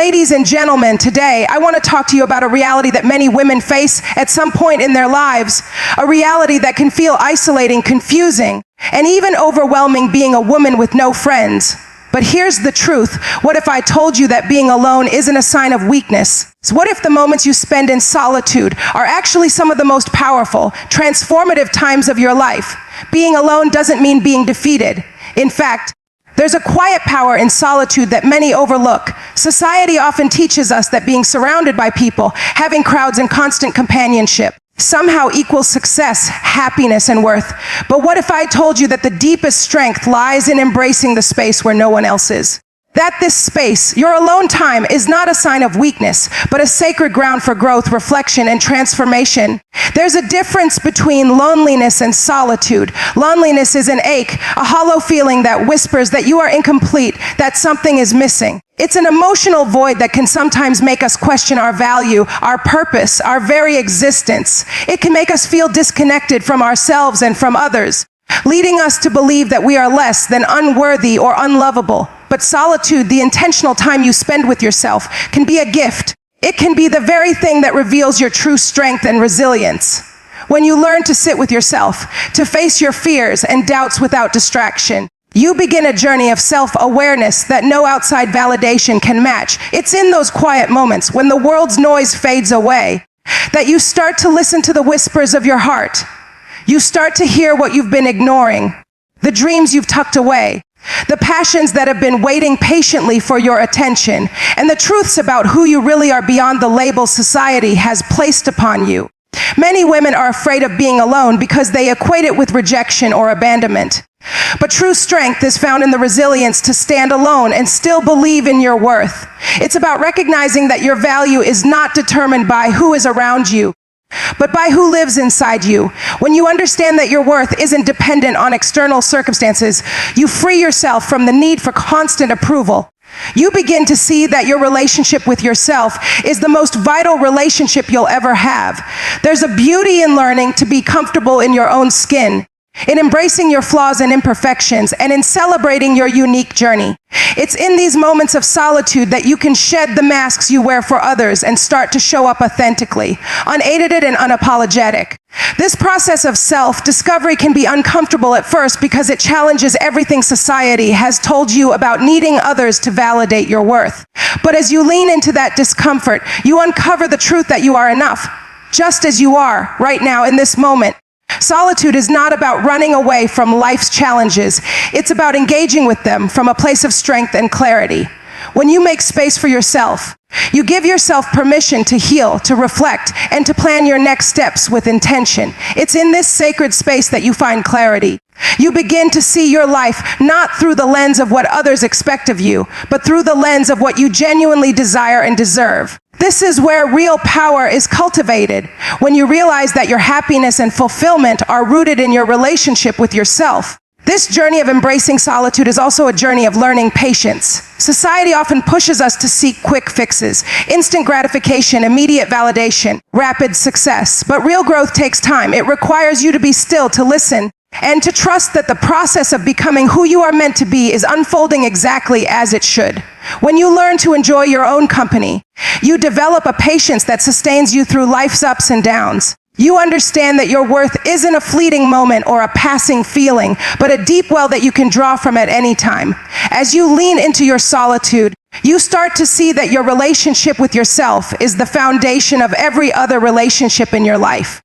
Ladies and gentlemen, today I want to talk to you about a reality that many women face at some point in their lives, a reality that can feel isolating, confusing, and even overwhelming being a woman with no friends. But here's the truth. What if I told you that being alone isn't a sign of weakness? So what if the moments you spend in solitude are actually some of the most powerful, transformative times of your life? Being alone doesn't mean being defeated. In fact, there's a quiet power in solitude that many overlook. Society often teaches us that being surrounded by people, having crowds and constant companionship, somehow equals success, happiness, and worth. But what if I told you that the deepest strength lies in embracing the space where no one else is? That this space, your alone time, is not a sign of weakness, but a sacred ground for growth, reflection, and transformation. There's a difference between loneliness and solitude. Loneliness is an ache, a hollow feeling that whispers that you are incomplete, that something is missing. It's an emotional void that can sometimes make us question our value, our purpose, our very existence. It can make us feel disconnected from ourselves and from others, leading us to believe that we are less than unworthy or unlovable. But solitude, the intentional time you spend with yourself, can be a gift. It can be the very thing that reveals your true strength and resilience. When you learn to sit with yourself, to face your fears and doubts without distraction, you begin a journey of self-awareness that no outside validation can match. It's in those quiet moments, when the world's noise fades away, that you start to listen to the whispers of your heart. You start to hear what you've been ignoring, the dreams you've tucked away, the passions that have been waiting patiently for your attention, and the truths about who you really are beyond the labels society has placed upon you. Many women are afraid of being alone because they equate it with rejection or abandonment. But true strength is found in the resilience to stand alone and still believe in your worth. It's about recognizing that your value is not determined by who is around you, but by who lives inside you. When you understand that your worth isn't dependent on external circumstances, you free yourself from the need for constant approval. You begin to see that your relationship with yourself is the most vital relationship you'll ever have. There's a beauty in learning to be comfortable in your own skin, in embracing your flaws and imperfections, and in celebrating your unique journey. It's in these moments of solitude that you can shed the masks you wear for others and start to show up authentically, unaided and unapologetic. This process of self-discovery can be uncomfortable at first because it challenges everything society has told you about needing others to validate your worth. But as you lean into that discomfort, you uncover the truth that you are enough, just as you are right now in this moment. Solitude is not about running away from life's challenges. It's about engaging with them from a place of strength and clarity. When you make space for yourself, you give yourself permission to heal, to reflect, and to plan your next steps with intention. It's in this sacred space that you find clarity. You begin to see your life not through the lens of what others expect of you, but through the lens of what you genuinely desire and deserve. This is where real power is cultivated, when you realize that your happiness and fulfillment are rooted in your relationship with yourself. This journey of embracing solitude is also a journey of learning patience. Society often pushes us to seek quick fixes, instant gratification, immediate validation, rapid success. But real growth takes time. It requires you to be still, to listen, and to trust that the process of becoming who you are meant to be is unfolding exactly as it should. When you learn to enjoy your own company, you develop a patience that sustains you through life's ups and downs. You understand that your worth isn't a fleeting moment or a passing feeling, but a deep well that you can draw from at any time. As you lean into your solitude, you start to see that your relationship with yourself is the foundation of every other relationship in your life.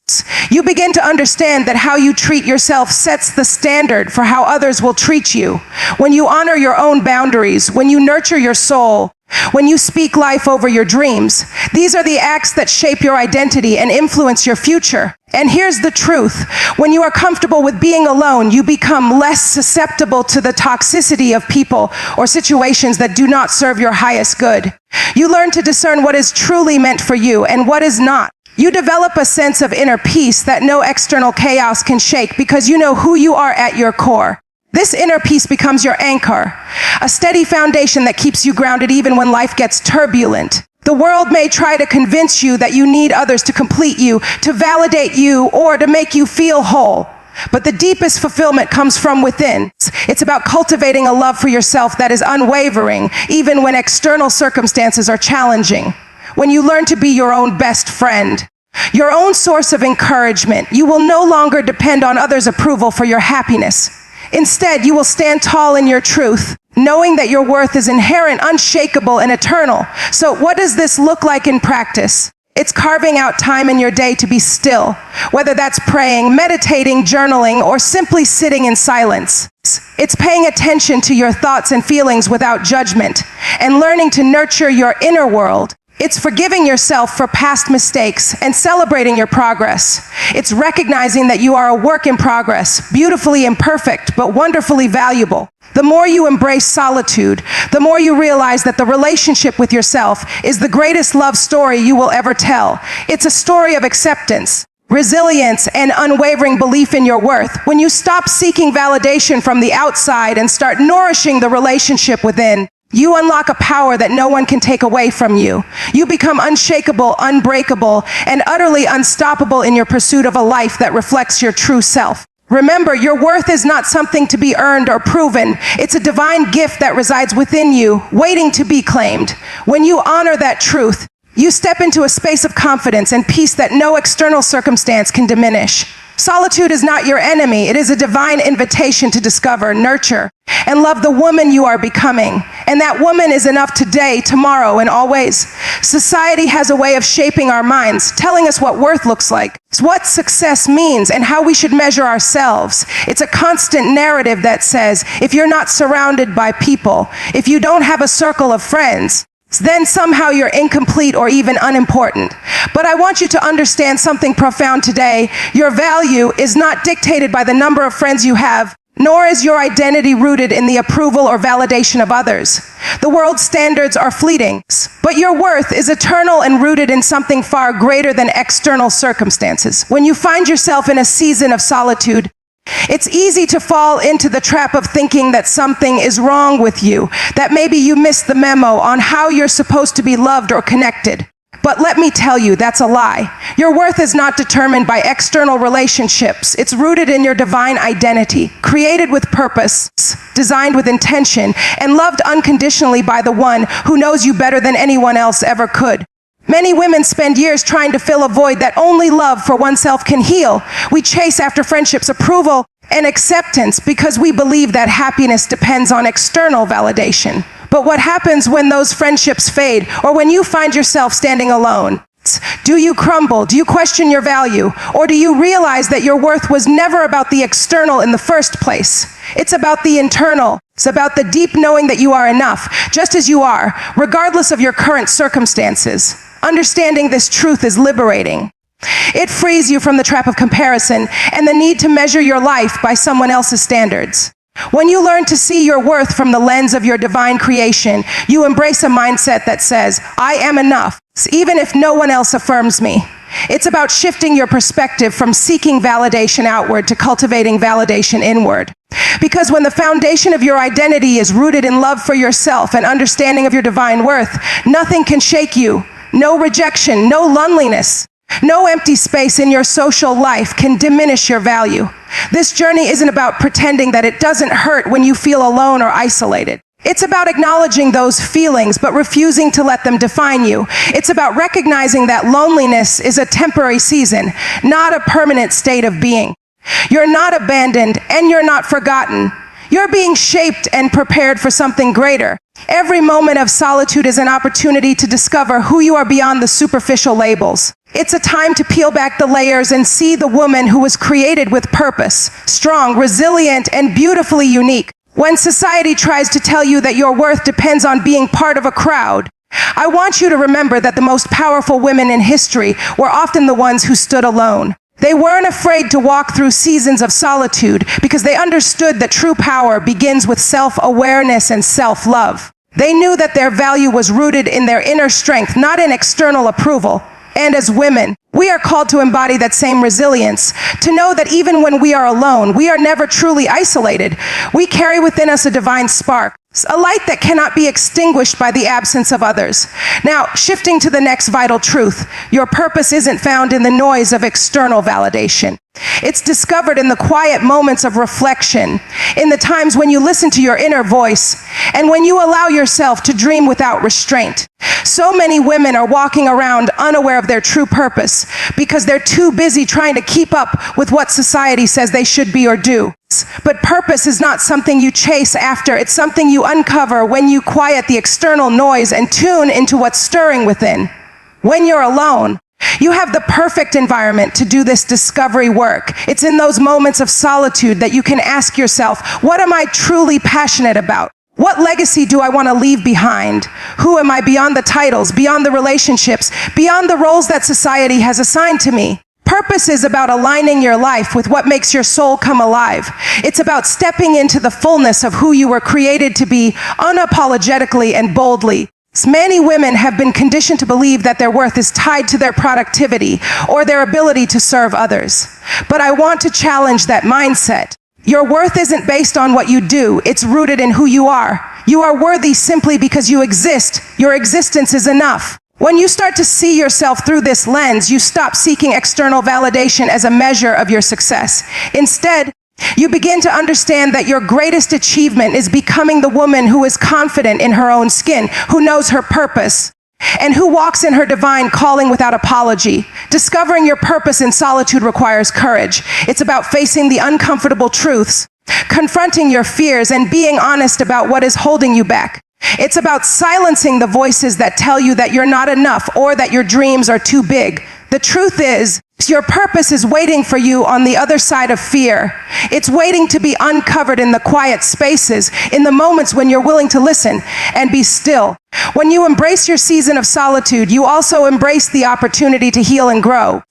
You begin to understand that how you treat yourself sets the standard for how others will treat you. When you honor your own boundaries, when you nurture your soul, when you speak life over your dreams, these are the acts that shape your identity and influence your future. And here's the truth. When you are comfortable with being alone, you become less susceptible to the toxicity of people or situations that do not serve your highest good. You learn to discern what is truly meant for you and what is not. You develop a sense of inner peace that no external chaos can shake because you know who you are at your core. This inner peace becomes your anchor, a steady foundation that keeps you grounded even when life gets turbulent. The world may try to convince you that you need others to complete you, to validate you, or to make you feel whole. But the deepest fulfillment comes from within. It's about cultivating a love for yourself that is unwavering, even when external circumstances are challenging. When you learn to be your own best friend, your own source of encouragement, you will no longer depend on others' approval for your happiness. Instead, you will stand tall in your truth, knowing that your worth is inherent, unshakable, and eternal. So what does this look like in practice? It's carving out time in your day to be still, whether that's praying, meditating, journaling, or simply sitting in silence. It's paying attention to your thoughts and feelings without judgment, and learning to nurture your inner world. It's forgiving yourself for past mistakes and celebrating your progress. It's recognizing that you are a work in progress, beautifully imperfect, but wonderfully valuable. The more you embrace solitude, the more you realize that the relationship with yourself is the greatest love story you will ever tell. It's a story of acceptance, resilience, and unwavering belief in your worth. When you stop seeking validation from the outside and start nourishing the relationship within, you unlock a power that no one can take away from you. You become unshakable, unbreakable, and utterly unstoppable in your pursuit of a life that reflects your true self. Remember, your worth is not something to be earned or proven. It's a divine gift that resides within you, waiting to be claimed. When you honor that truth, you step into a space of confidence and peace that no external circumstance can diminish. Solitude is not your enemy. It is a divine invitation to discover, nurture, and love the woman you are becoming. And that woman is enough today, tomorrow, and always. Society has a way of shaping our minds, telling us what worth looks like, what success means, and how we should measure ourselves. It's a constant narrative that says, if you're not surrounded by people, if you don't have a circle of friends, then somehow you're incomplete or even unimportant. But I want you to understand something profound today. Your value is not dictated by the number of friends you have, nor is your identity rooted in the approval or validation of others. The world's standards are fleeting, but your worth is eternal and rooted in something far greater than external circumstances. When you find yourself in a season of solitude, it's easy to fall into the trap of thinking that something is wrong with you, that maybe you missed the memo on how you're supposed to be loved or connected. But let me tell you, that's a lie. Your worth is not determined by external relationships. It's rooted in your divine identity, created with purpose, designed with intention, and loved unconditionally by the one who knows you better than anyone else ever could. Many women spend years trying to fill a void that only love for oneself can heal. We chase after friendships, approval, and acceptance because we believe that happiness depends on external validation. But what happens when those friendships fade, or when you find yourself standing alone? Do you crumble? Do you question your value? Or do you realize that your worth was never about the external in the first place? It's about the internal. It's about the deep knowing that you are enough, just as you are, regardless of your current circumstances. Understanding this truth is liberating. It frees you from the trap of comparison and the need to measure your life by someone else's standards. When you learn to see your worth from the lens of your divine creation, you embrace a mindset that says, I am enough, even if no one else affirms me. It's about shifting your perspective from seeking validation outward to cultivating validation inward. Because when the foundation of your identity is rooted in love for yourself and understanding of your divine worth, nothing can shake you. No rejection, no loneliness, no empty space in your social life can diminish your value. This journey isn't about pretending that it doesn't hurt when you feel alone or isolated. It's about acknowledging those feelings, but refusing to let them define you. It's about recognizing that loneliness is a temporary season, not a permanent state of being. You're not abandoned and you're not forgotten. You're being shaped and prepared for something greater. Every moment of solitude is an opportunity to discover who you are beyond the superficial labels. It's a time to peel back the layers and see the woman who was created with purpose, strong, resilient, and beautifully unique. When society tries to tell you that your worth depends on being part of a crowd, I want you to remember that the most powerful women in history were often the ones who stood alone. They weren't afraid to walk through seasons of solitude because they understood that true power begins with self-awareness and self-love. They knew that their value was rooted in their inner strength, not in external approval. And as women, we are called to embody that same resilience, to know that even when we are alone, we are never truly isolated. We carry within us a divine spark, a light that cannot be extinguished by the absence of others. Now, shifting to the next vital truth, your purpose isn't found in the noise of external validation. It's discovered in the quiet moments of reflection, in the times when you listen to your inner voice, and when you allow yourself to dream without restraint. So many women are walking around unaware of their true purpose because they're too busy trying to keep up with what society says they should be or do. But purpose is not something you chase after. It's something you uncover when you quiet the external noise and tune into what's stirring within. When you're alone, you have the perfect environment to do this discovery work. It's in those moments of solitude that you can ask yourself, what am I truly passionate about? What legacy do I want to leave behind? Who am I beyond the titles, beyond the relationships, beyond the roles that society has assigned to me? Purpose is about aligning your life with what makes your soul come alive. It's about stepping into the fullness of who you were created to be unapologetically and boldly. Many women have been conditioned to believe that their worth is tied to their productivity or their ability to serve others. But I want to challenge that mindset. Your worth isn't based on what you do. It's rooted in who you are. You are worthy simply because you exist. Your existence is enough. When you start to see yourself through this lens, you stop seeking external validation as a measure of your success. Instead, you begin to understand that your greatest achievement is becoming the woman who is confident in her own skin, who knows her purpose, and who walks in her divine calling without apology. Discovering your purpose in solitude requires courage. It's about facing the uncomfortable truths, confronting your fears, and being honest about what is holding you back. It's about silencing the voices that tell you that you're not enough or that your dreams are too big. The truth is, your purpose is waiting for you on the other side of fear. It's waiting to be uncovered in the quiet spaces, in the moments when you're willing to listen and be still. When you embrace your season of solitude, you also embrace the opportunity to heal and grow.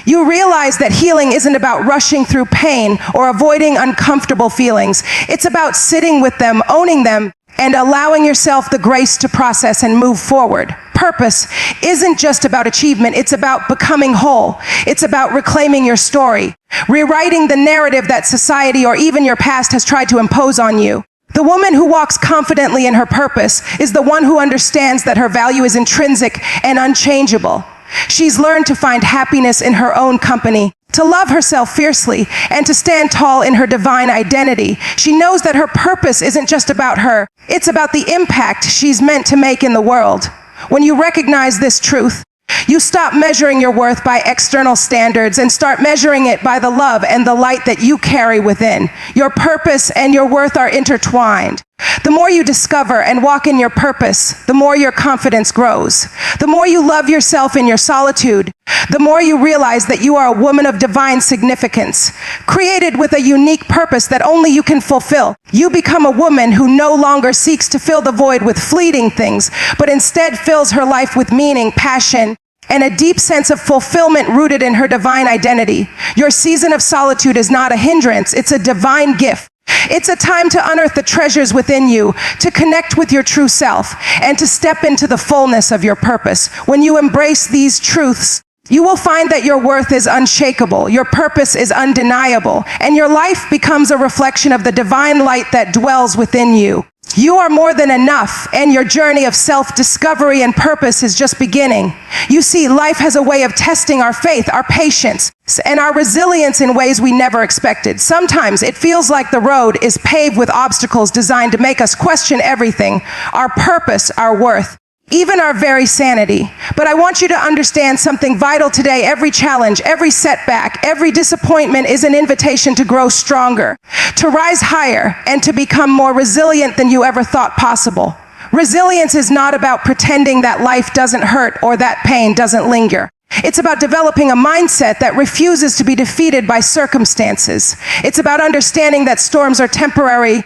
You realize that healing isn't about rushing through pain or avoiding uncomfortable feelings. It's about sitting with them, owning them, and allowing yourself the grace to process and move forward. Purpose isn't just about achievement, it's about becoming whole. It's about reclaiming your story, rewriting the narrative that society or even your past has tried to impose on you. The woman who walks confidently in her purpose is the one who understands that her value is intrinsic and unchangeable. She's learned to find happiness in her own company, to love herself fiercely, and to stand tall in her divine identity. She knows that her purpose isn't just about her, it's about the impact she's meant to make in the world. When you recognize this truth, you stop measuring your worth by external standards and start measuring it by the love and the light that you carry within. Your purpose and your worth are intertwined. The more you discover and walk in your purpose, the more your confidence grows. The more you love yourself in your solitude, the more you realize that you are a woman of divine significance, created with a unique purpose that only you can fulfill. You become a woman who no longer seeks to fill the void with fleeting things, but instead fills her life with meaning, passion, and a deep sense of fulfillment rooted in her divine identity. Your season of solitude is not a hindrance, it's a divine gift. It's a time to unearth the treasures within you, to connect with your true self, and to step into the fullness of your purpose. When you embrace these truths, you will find that your worth is unshakable, your purpose is undeniable, and your life becomes a reflection of the divine light that dwells within you. You are more than enough, and your journey of self-discovery and purpose is just beginning. You see, life has a way of testing our faith, our patience, and our resilience in ways we never expected. Sometimes it feels like the road is paved with obstacles designed to make us question everything, our purpose, our worth, even our very sanity. But I want you to understand something vital today. Every challenge, every setback, every disappointment is an invitation to grow stronger, to rise higher, and to become more resilient than you ever thought possible. Resilience is not about pretending that life doesn't hurt or that pain doesn't linger. It's about developing a mindset that refuses to be defeated by circumstances. It's about understanding that storms are temporary,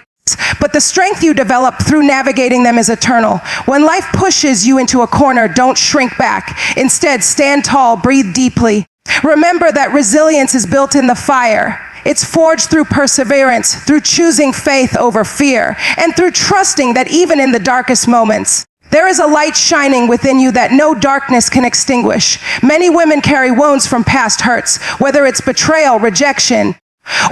but the strength you develop through navigating them is eternal. When life pushes you into a corner, don't shrink back. Instead, stand tall, breathe deeply. Remember that resilience is built in the fire. It's forged through perseverance, through choosing faith over fear, and through trusting that even in the darkest moments, there is a light shining within you that no darkness can extinguish. Many women carry wounds from past hurts, whether it's betrayal, rejection,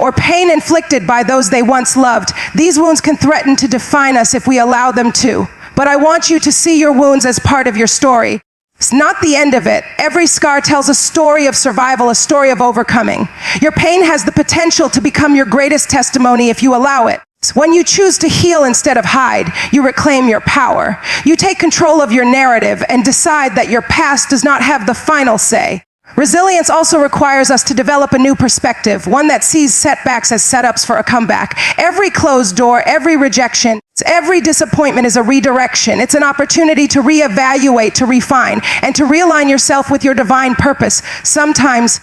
or pain inflicted by those they once loved. These wounds can threaten to define us if we allow them to. But I want you to see your wounds as part of your story. It's not the end of it. Every scar tells a story of survival, a story of overcoming. Your pain has the potential to become your greatest testimony if you allow it. When you choose to heal instead of hide, you reclaim your power. You take control of your narrative and decide that your past does not have the final say. Resilience also requires us to develop a new perspective, one that sees setbacks as setups for a comeback. Every closed door, every rejection, every disappointment is a redirection. It's an opportunity to reevaluate, to refine, and to realign yourself with your divine purpose. Sometimes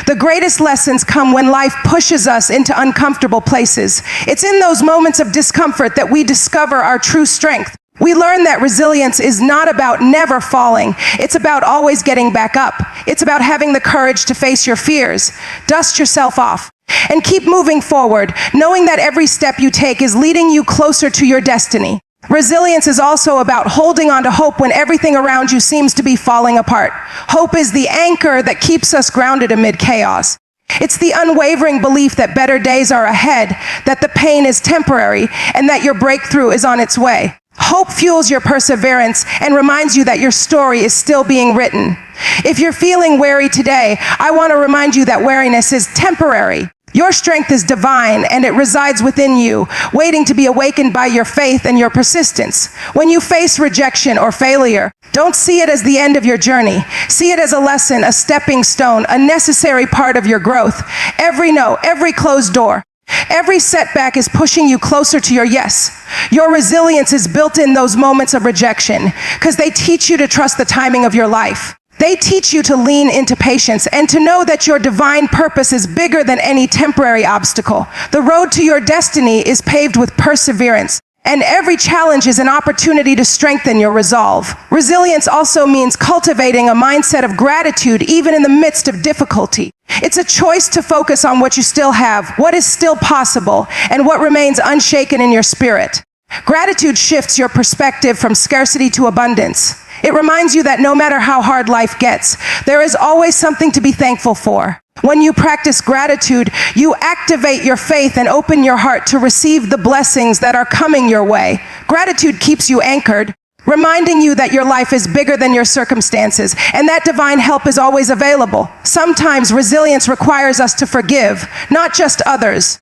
the greatest lessons come when life pushes us into uncomfortable places. It's in those moments of discomfort that we discover our true strength. We learn that resilience is not about never falling. It's about always getting back up. It's about having the courage to face your fears, dust yourself off, and keep moving forward, knowing that every step you take is leading you closer to your destiny. Resilience is also about holding on to hope when everything around you seems to be falling apart. Hope is the anchor that keeps us grounded amid chaos. It's the unwavering belief that better days are ahead, that the pain is temporary, and that your breakthrough is on its way. Hope fuels your perseverance and reminds you that your story is still being written. If you're feeling weary today, I want to remind you that weariness is temporary. Your strength is divine and it resides within you, waiting to be awakened by your faith and your persistence. When you face rejection or failure, don't see it as the end of your journey. See it as a lesson, a stepping stone, a necessary part of your growth. Every no, every closed door, every setback is pushing you closer to your yes. Your resilience is built in those moments of rejection because they teach you to trust the timing of your life. They teach you to lean into patience and to know that your divine purpose is bigger than any temporary obstacle. The road to your destiny is paved with perseverance, and every challenge is an opportunity to strengthen your resolve. Resilience also means cultivating a mindset of gratitude even in the midst of difficulty. It's a choice to focus on what you still have, what is still possible, and what remains unshaken in your spirit. Gratitude shifts your perspective from scarcity to abundance. It reminds you that no matter how hard life gets, there is always something to be thankful for. When you practice gratitude, you activate your faith and open your heart to receive the blessings that are coming your way. Gratitude keeps you anchored, reminding you that your life is bigger than your circumstances and that divine help is always available. Sometimes resilience requires us to forgive, not just others,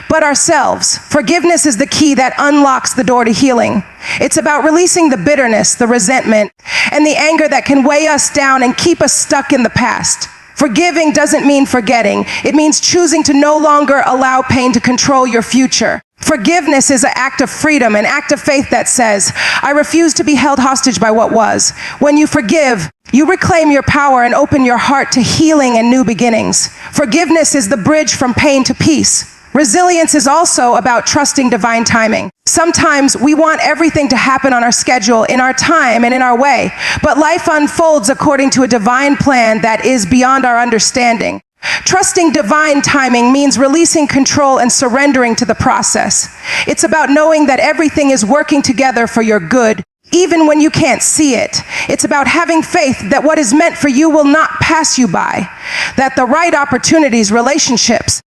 but ourselves. Forgiveness is the key that unlocks the door to healing. It's about releasing the bitterness, the resentment, and the anger that can weigh us down and keep us stuck in the past. Forgiving doesn't mean forgetting. It means choosing to no longer allow pain to control your future. Forgiveness is an act of freedom, an act of faith that says, I refuse to be held hostage by what was. When you forgive, you reclaim your power and open your heart to healing and new beginnings. Forgiveness is the bridge from pain to peace. Resilience is also about trusting divine timing. Sometimes we want everything to happen on our schedule, in our time, and in our way, but life unfolds according to a divine plan that is beyond our understanding. Trusting divine timing means releasing control and surrendering to the process. It's about knowing that everything is working together for your good, even when you can't see it. It's about having faith that what is meant for you will not pass you by, that the right opportunities, relationships,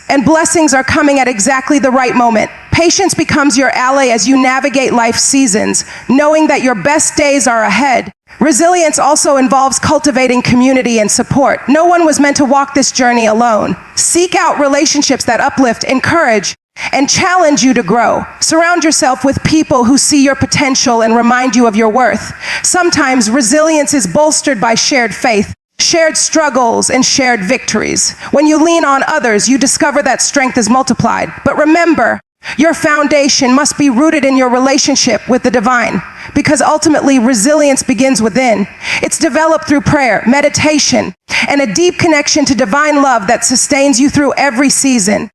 and blessings are coming at exactly the right moment. Patience becomes your ally as you navigate life's seasons, knowing that your best days are ahead. Resilience also involves cultivating community and support. No one was meant to walk this journey alone. Seek out relationships that uplift, encourage, and challenge you to grow. Surround yourself with people who see your potential and remind you of your worth. Sometimes resilience is bolstered by shared faith, shared struggles, and shared victories. When you lean on others, you discover that strength is multiplied. But remember, your foundation must be rooted in your relationship with the divine, because ultimately resilience begins within. It's developed through prayer, meditation, and a deep connection to divine love that sustains you through every season.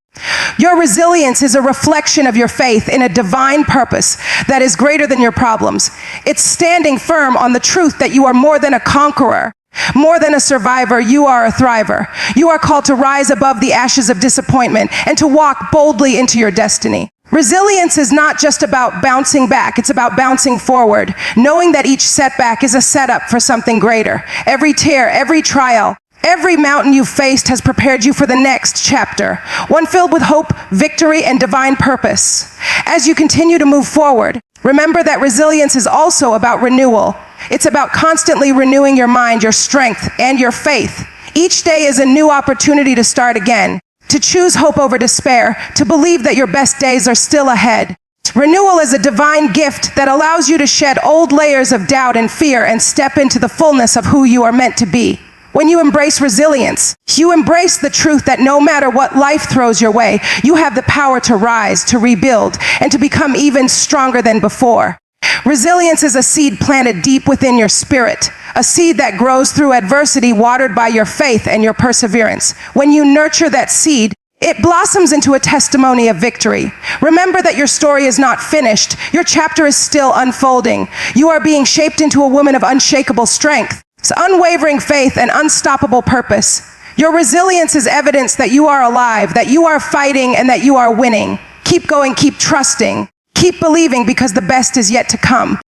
Your resilience is a reflection of your faith in a divine purpose that is greater than your problems. It's standing firm on the truth that you are more than a conqueror, more than a survivor. You are a thriver. You are called to rise above the ashes of disappointment and to walk boldly into your destiny. Resilience is not just about bouncing back, it's about bouncing forward, knowing that each setback is a setup for something greater. Every tear, every trial, Every mountain you've faced has prepared you for the next chapter, one filled with hope, victory, and divine purpose. As you continue to move forward, remember that resilience is also about renewal. It's about constantly renewing your mind, your strength, and your faith. Each day is a new opportunity to start again, to choose hope over despair, to believe that your best days are still ahead. Renewal is a divine gift that allows you to shed old layers of doubt and fear and step into the fullness of who you are meant to be. When you embrace resilience, you embrace the truth that no matter what life throws your way, you have the power to rise, to rebuild, and to become even stronger than before. Resilience is a seed planted deep within your spirit, a seed that grows through adversity, watered by your faith and your perseverance. When you nurture that seed, it blossoms into a testimony of victory. Remember that your story is not finished. Your chapter is still unfolding. You are being shaped into a woman of unshakable strength, unwavering faith, and unstoppable purpose. Your resilience is evidence that you are alive, that you are fighting, and that you are winning. Keep going, keep trusting, keep believing, because the best is yet to come.